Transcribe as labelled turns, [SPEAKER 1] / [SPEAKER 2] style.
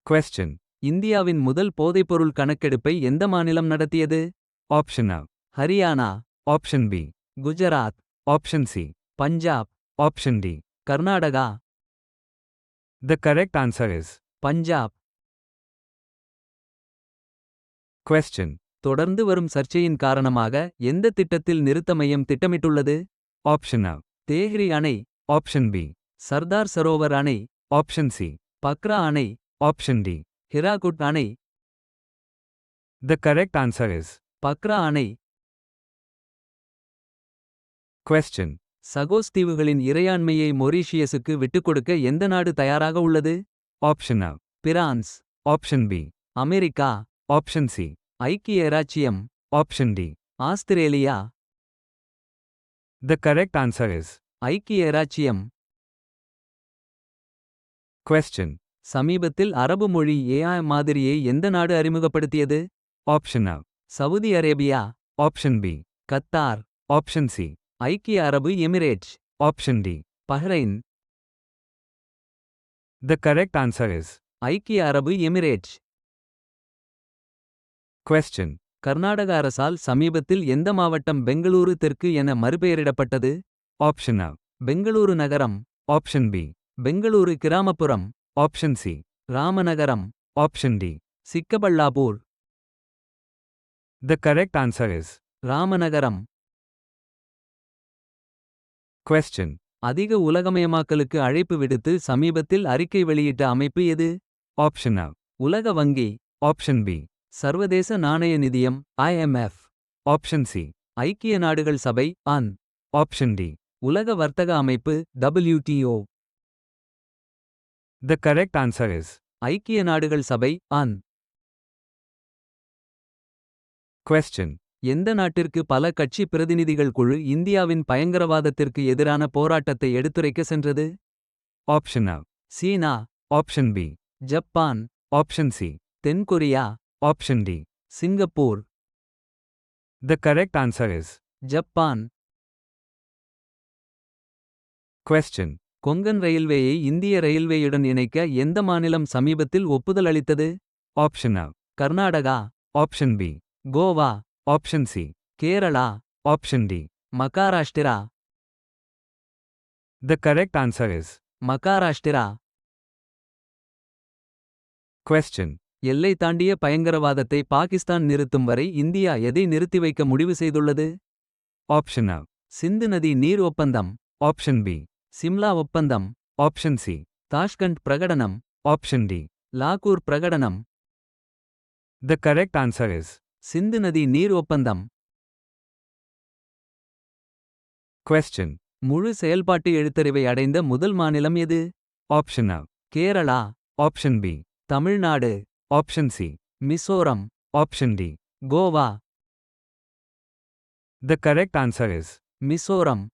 [SPEAKER 1] Question.
[SPEAKER 2] இந்தியாவின் முதல் போதைப்பொருள் கணக்கெடுப்பை எந்த மாநிலம் நடத்தியது?
[SPEAKER 1] Option A.
[SPEAKER 2] Haryana,
[SPEAKER 1] Option B.
[SPEAKER 2] Gujarat,
[SPEAKER 1] Option C.
[SPEAKER 2] Punjab,
[SPEAKER 1] Option D.
[SPEAKER 2] Karnataka.
[SPEAKER 1] The correct answer is.
[SPEAKER 2] Punjab.
[SPEAKER 1] Question.
[SPEAKER 2] தொடர்ந்து வரும் சர்ச்சையின் காரணமாக எந்த திட்டத்தில் நிறுத்த மையம் திட்டமிட்டுள்ளது?
[SPEAKER 1] Option A.
[SPEAKER 2] தேஹ்ரி அணை,
[SPEAKER 1] Option B.
[SPEAKER 2] சர்தார் சரோவர் அணை,
[SPEAKER 1] Option C.
[SPEAKER 2] பக்ரா அணை,
[SPEAKER 1] Option D.
[SPEAKER 2] ஹிராகுட் அணை.
[SPEAKER 1] The correct answer is.
[SPEAKER 2] Bhakra அணை.
[SPEAKER 1] Question.
[SPEAKER 2] சகோஸ் தீவுகளின் இறையாண்மையை மொரீஷியஸுக்கு விட்டுக்கொடுக்க எந்த நாடு தயாராக உள்ளது?
[SPEAKER 1] Option A.
[SPEAKER 2] France,
[SPEAKER 1] Option B.
[SPEAKER 2] America,
[SPEAKER 1] Option C.
[SPEAKER 2] ஐக்கிய இராச்சியம்,
[SPEAKER 1] Option D.
[SPEAKER 2] Australia.
[SPEAKER 1] The correct answer is.
[SPEAKER 2] ஐக்கிய இராச்சியம்.
[SPEAKER 1] Question.
[SPEAKER 2] சமீபத்தில் அரபு மொழி AI மாதிரியை எந்த நாடு அறிமுகப்படுத்தியது?
[SPEAKER 1] Option A.
[SPEAKER 2] Saudi Arabia,
[SPEAKER 1] Option B.
[SPEAKER 2] Qatar,
[SPEAKER 1] Option C.
[SPEAKER 2] ஐக்கிய அரபு Emirates,
[SPEAKER 1] Option D.
[SPEAKER 2] Bahrain.
[SPEAKER 1] The correct answer is.
[SPEAKER 2] ஐக்கிய அரபு எமிரேட்ஸ்.
[SPEAKER 1] Question.
[SPEAKER 2] கர்நாடக அரசால் சமீபத்தில் எந்த மாவட்டம் பெங்களூரு தெற்கு என மறுபெயரிடப்பட்டது?
[SPEAKER 1] Option A.
[SPEAKER 2] பெங்களூரு நகரம்,
[SPEAKER 1] Option B.
[SPEAKER 2] பெங்களூரு கிராமப்புறம்,
[SPEAKER 1] Option C.
[SPEAKER 2] Ramanagaram,
[SPEAKER 1] Option D.
[SPEAKER 2] Chikkaballapur.
[SPEAKER 1] The correct answer is.
[SPEAKER 2] Ramanagaram.
[SPEAKER 1] Question.
[SPEAKER 2] அதிக உலகமயமாக்கலுக்கு அழைப்பு விடுத்து சமீபத்தில் அறிக்கை வெளியிட்ட அமைப்பு எது?
[SPEAKER 1] Option A.
[SPEAKER 2] உலக வங்கி,
[SPEAKER 1] Option B.
[SPEAKER 2] சர்வதேச நாணய நிதியம் IMF,
[SPEAKER 1] Option C.
[SPEAKER 2] ஐக்கிய நாடுகள் சபை UN,
[SPEAKER 1] Option D.
[SPEAKER 2] உலக வர்த்தக அமைப்பு WTO.
[SPEAKER 1] The correct answer is.
[SPEAKER 2] ஐக்கிய நாடுகள் சபை UN.
[SPEAKER 1] Question.
[SPEAKER 2] எந்த நாட்டிற்கு பல கட்சி பிரதிநிதிகள் குழு இந்தியாவின் பயங்கரவாதத்திற்கு எதிரான போராட்டத்தை எடுத்துரைக்க சென்றது?
[SPEAKER 1] Option A.
[SPEAKER 2] China,
[SPEAKER 1] Option B.
[SPEAKER 2] Japan,
[SPEAKER 1] Option C.
[SPEAKER 2] தென்கொரியா,
[SPEAKER 1] Option D.
[SPEAKER 2] Singapore.
[SPEAKER 1] The correct answer is.
[SPEAKER 2] Japan.
[SPEAKER 1] Question.
[SPEAKER 2] Konkan ரயில்வேயை இந்திய ரயில்வேயுடன் இணைக்க எந்த மாநிலம் சமீபத்தில் ஒப்புதல் அளித்தது?
[SPEAKER 1] Option A.
[SPEAKER 2] Karnataka,
[SPEAKER 1] Option B.
[SPEAKER 2] Goa,
[SPEAKER 1] Option C.
[SPEAKER 2] Kerala,
[SPEAKER 1] Option D.
[SPEAKER 2] Maharashtra.
[SPEAKER 1] The correct answer is.
[SPEAKER 2] Maharashtra.
[SPEAKER 1] Question.
[SPEAKER 2] எல்லை தாண்டிய பயங்கரவாதத்தை பாகிஸ்தான் நிறுத்தும் வரை இந்தியா எதை நிறுத்தி வைக்க முடிவு செய்துள்ளது?
[SPEAKER 1] Option A.
[SPEAKER 2] சிந்து நதி நீர் ஒப்பந்தம்,
[SPEAKER 1] Option B.
[SPEAKER 2] சிம்லா ஒப்பந்தம்,
[SPEAKER 1] Option C.
[SPEAKER 2] தாஷ்கண்ட் பிரகடனம்,
[SPEAKER 1] Option D.
[SPEAKER 2] லாகூர் பிரகடனம்.
[SPEAKER 1] The correct answer is.
[SPEAKER 2] சிந்து நதி நீர் ஒப்பந்தம்.
[SPEAKER 1] Question.
[SPEAKER 2] முழு செயல்பாட்டு எழுத்தறிவை அடைந்த முதல் மாநிலம் எது?
[SPEAKER 1] Option A.
[SPEAKER 2] Kerala,
[SPEAKER 1] Option B.
[SPEAKER 2] Tamil Nadu,
[SPEAKER 1] Option C.
[SPEAKER 2] Mizoram,
[SPEAKER 1] Option D.
[SPEAKER 2] Goa.
[SPEAKER 1] The correct answer is.
[SPEAKER 2] Mizoram.